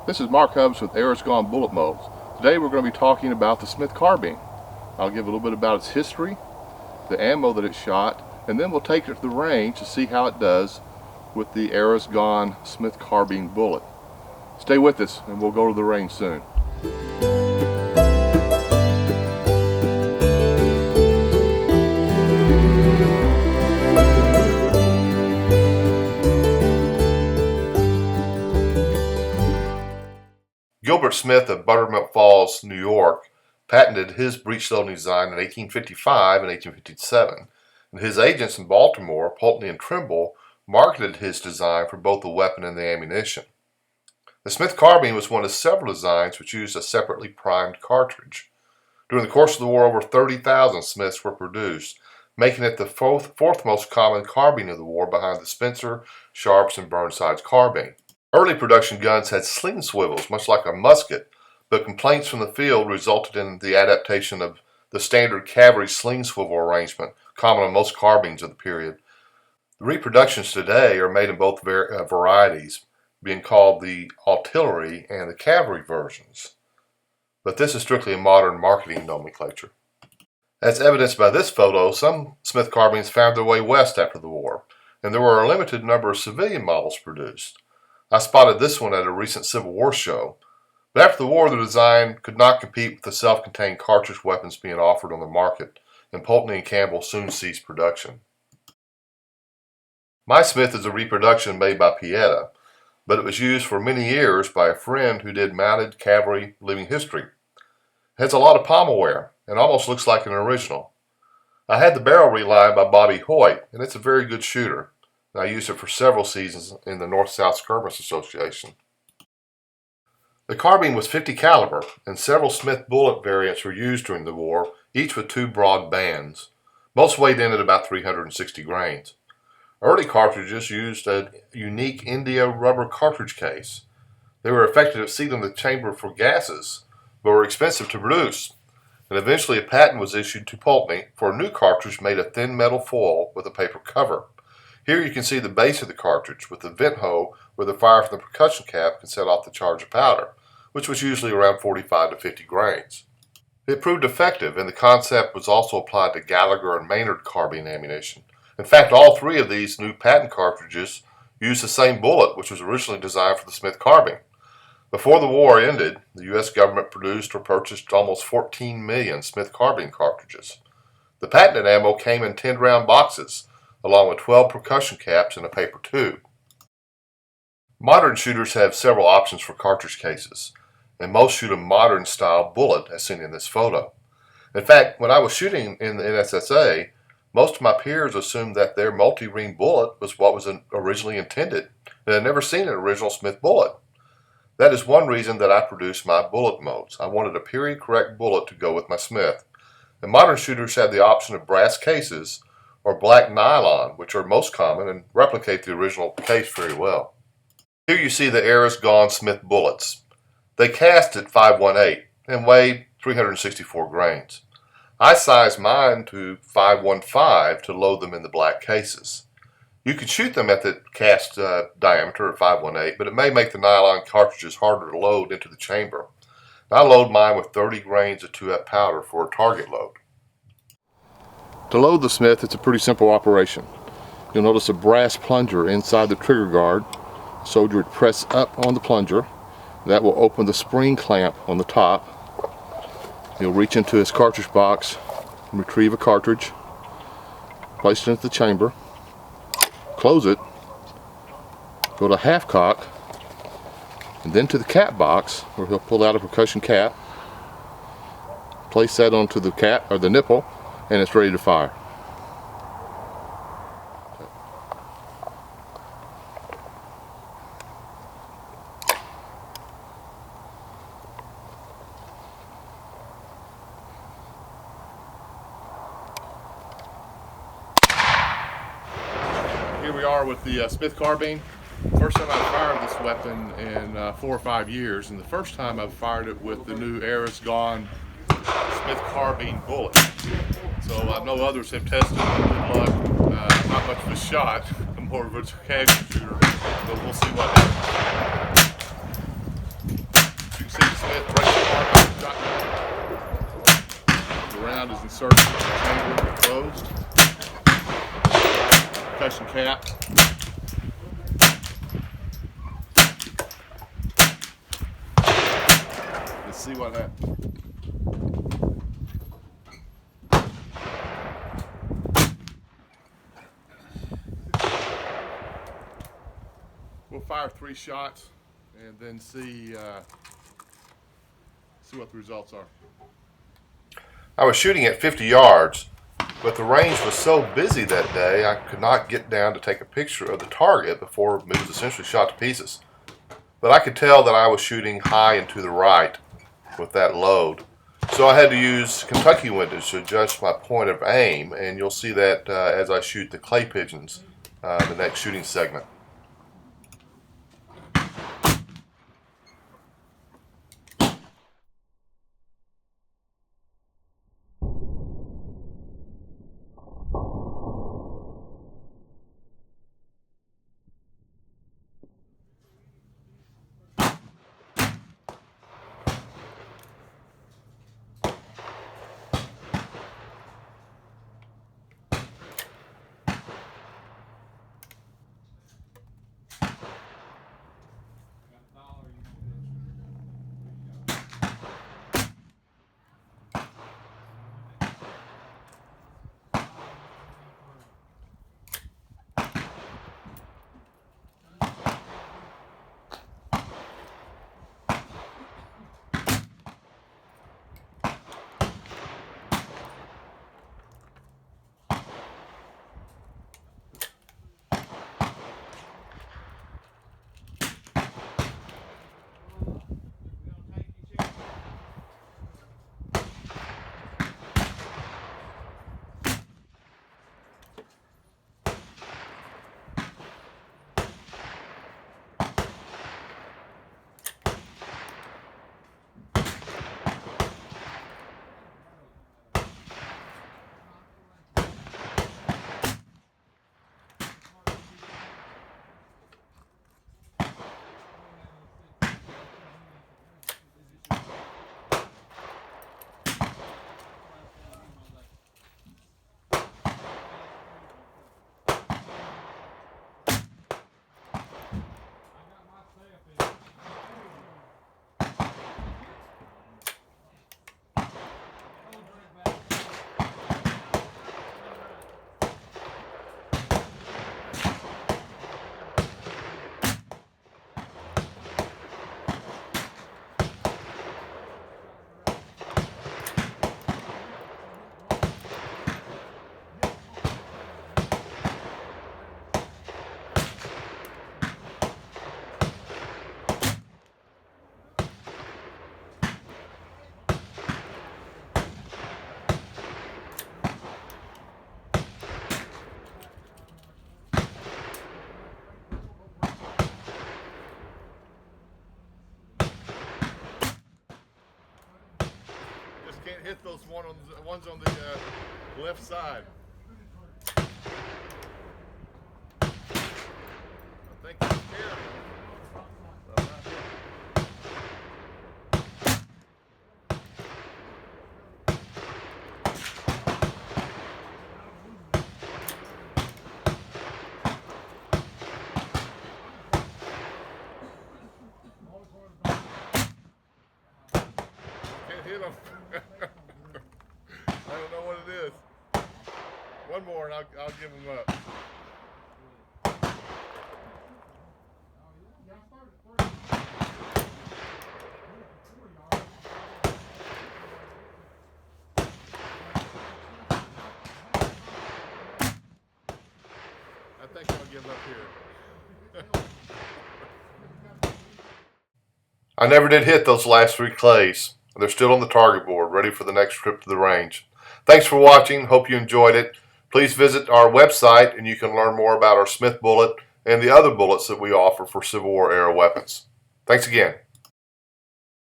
This is Mark Hubbs with Arrows Gone Bullet Molds. Today we're going to be talking about the Smith Carbine. I'll give a little bit about its history, the ammo that it shot, and then we'll take it to the range to see how it does with the Arrows Gone Smith Carbine bullet. Stay with us and we'll go to the range soon. Gilbert Smith of Buttermilk Falls, New York, patented his breech loading design in 1855 and 1857, and his agents in Baltimore, Pulteney and Trimble, marketed his design for both the weapon and the ammunition. The Smith Carbine was one of several designs which used a separately primed cartridge. During the course of the war, over 30,000 Smiths were produced, making it the fourth most common carbine of the war behind the Spencer, Sharps, and Burnside's carbine. Early production guns had sling swivels, much like a musket, but complaints from the field resulted in the adaptation of the standard cavalry sling swivel arrangement, common on most carbines of the period. The reproductions today are made in both varieties, being called the artillery and the cavalry versions. But this is strictly a modern marketing nomenclature. As evidenced by this photo, some Smith carbines found their way west after the war, and there were a limited number of civilian models produced. I spotted this one at a recent Civil War show, but after the war the design could not compete with the self-contained cartridge weapons being offered on the market, and Pulteney and Campbell soon ceased production. My Smith is a reproduction made by Pieta, but it was used for many years by a friend who did mounted cavalry living history. It has a lot of pommel wear and almost looks like an original. I had the barrel relined by Bobby Hoyt, and it's a very good shooter. I used it for several seasons in the North-South Skirmish Association. The carbine was 50 caliber, and several Smith bullet variants were used during the war, each with two broad bands. Most weighed in at about 360 grains. Early cartridges used a unique India rubber cartridge case. They were effective at sealing the chamber for gases, but were expensive to produce. And eventually a patent was issued to Pulteney for a new cartridge made of thin metal foil with a paper cover. Here you can see the base of the cartridge with the vent hole where the fire from the percussion cap can set off the charge of powder, which was usually around 45 to 50 grains. It proved effective, and the concept was also applied to Gallagher and Maynard carbine ammunition. In fact, all three of these new patent cartridges used the same bullet, which was originally designed for the Smith carbine. Before the war ended, the U.S. government produced or purchased almost 14 million Smith carbine cartridges. The patented ammo came in 10-round boxes, along with 12 percussion caps and a paper tube. Modern shooters have several options for cartridge cases, and most shoot a modern style bullet as seen in this photo. In fact, when I was shooting in the NSSA, most of my peers assumed that their multi-ring bullet was what was originally intended, and had never seen an original Smith bullet. That is one reason that I produced my bullet molds. I wanted a period correct bullet to go with my Smith. And modern shooters have the option of brass cases or black nylon, which are most common and replicate the original case very well. Here you see the Arrows Gone Smith bullets. They cast at 518 and weigh 364 grains. I sized mine to 515 to load them in the black cases. You could shoot them at the cast diameter of 518, but it may make the nylon cartridges harder to load into the chamber. I load mine with 30 grains of 2F powder for a target load. To load the Smith, it's a pretty simple operation. You'll notice a brass plunger inside the trigger guard. The soldier would press up on the plunger. That will open the spring clamp on the top. He'll reach into his cartridge box and retrieve a cartridge, place it into the chamber, close it, go to half cock, and then to the cap box where he'll pull out a percussion cap, place that onto the cap or the nipple, and it's ready to fire. Here we are with the Smith Carbine. First time I've fired this weapon in 4 or 5 years, and the first time I've fired it with the new Arrows Gone Smith Carbine bullet. So I know others have tested it. Good luck. Not much of a shot. I'm more of a casual shooter, but we'll see what happens. see what happens. We'll fire 3 shots and then see what the results are. I was shooting at 50 yards, but the range was so busy that day I could not get down to take a picture of the target before it was essentially shot to pieces. But I could tell that I was shooting high and to the right with that load. So I had to use Kentucky windows to adjust my point of aim, and you'll see that as I shoot the clay pigeons, the next shooting segment. Can't hit those ones on the left side. I think that's carrying. Can't hit them. I don't know what it is. One more and I'll give them up. I think I'll give up here. I never did hit those last 3 clays. They're still on the target board, ready for the next trip to the range. Thanks for watching. Hope you enjoyed it. Please visit our website and you can learn more about our Smith bullet and the other bullets that we offer for Civil War era weapons. Thanks again.